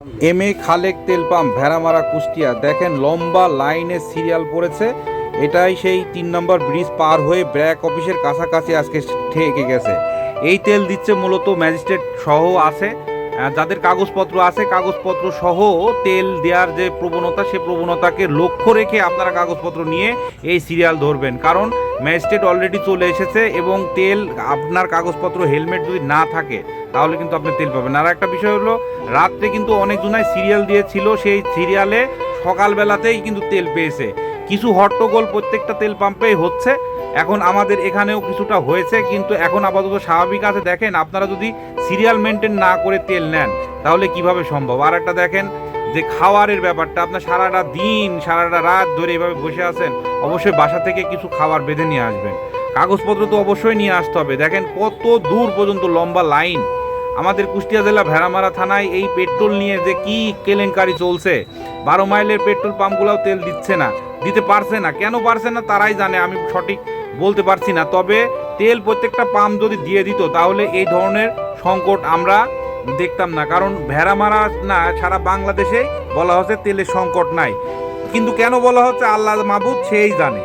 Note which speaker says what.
Speaker 1: M A Khalek তেল pump Bheramara Kushtia. দেখেন লম্বা লাইনে সিরিয়াল পড়েছে। এটাই সেই 3 নম্বর ব্রিজ পার হয়ে ব্র্যাক অফিসের কাছাকাছি আজকে ঠেকে গেছে। এই তেল দিচ্ছে মূলত ম্যাজিস্ট্রেট সহ আছে, যাদের কাগজপত্র আছে কাগজপত্র সহ তেল দেওয়ার যে প্রবণতা, সে প্রবণতাকে লক্ষ্য রেখে আপনারা কাগজপত্র নিয়ে এই সিরিয়াল ধরবেন, কারণ ম্যাজিস্ট্রেট অলরেডি চলে এসেছে এবং তেল আপনার কাগজপত্র হেলমেট যদি না থাকে তাহলে কিন্তু আপনি তেল পাবেন। আর একটা বিষয় হলো, রাত্রে কিন্তু অনেকজনাই সিরিয়াল দিয়েছিল, সেই সিরিয়ালে সকালবেলাতেই কিন্তু তেল পেয়েছে। কিছু হট্টগোল প্রত্যেকটা তেল পাম্পেই হচ্ছে, এখন আমাদের এখানেও কিছুটা হয়েছে, কিন্তু এখন আপাতত স্বাভাবিক আছে। দেখেন আপনারা যদি সিরিয়াল মেনটেন না করে তেল নেন তাহলে কিভাবে সম্ভব। আর একটা দেখেন যে খাওয়ারের ব্যাপারটা, আপনার সারাটা দিন সারাটা রাত ধরে এভাবে বসে আছেন, অবশ্যই বাসা থেকে কিছু খাবার বেঁধে নিয়ে আসবেন। কাগজপত্র তো অবশ্যই নিয়ে আসতে হবে। দেখেন কত দূর পর্যন্ত লম্বা লাইন। আমাদের কুষ্টিয়া জেলা ভেড়ামারা থানায় এই পেট্রোল নিয়ে যে কি কেলেঙ্কারি চলছে, 12 মাইলের পেট্রোল পাম্পগুলোও তেল দিচ্ছে না, দিতে পারছে না। কেন পারছে না তারাই জানে, আমি সঠিক বলতে পারছি না। তবে তেল প্রত্যেকটা পাম্প যদি দিয়ে দিত তাহলে এই ধরনের সংকট আমরা দেখতাম না, কারণ ভেড়ামারা না সারা বাংলাদেশে বলা হচ্ছে তেলের সংকট নাই, কিন্তু কেন বলা হচ্ছে আল্লাহ মাহবুদ সেই জানে।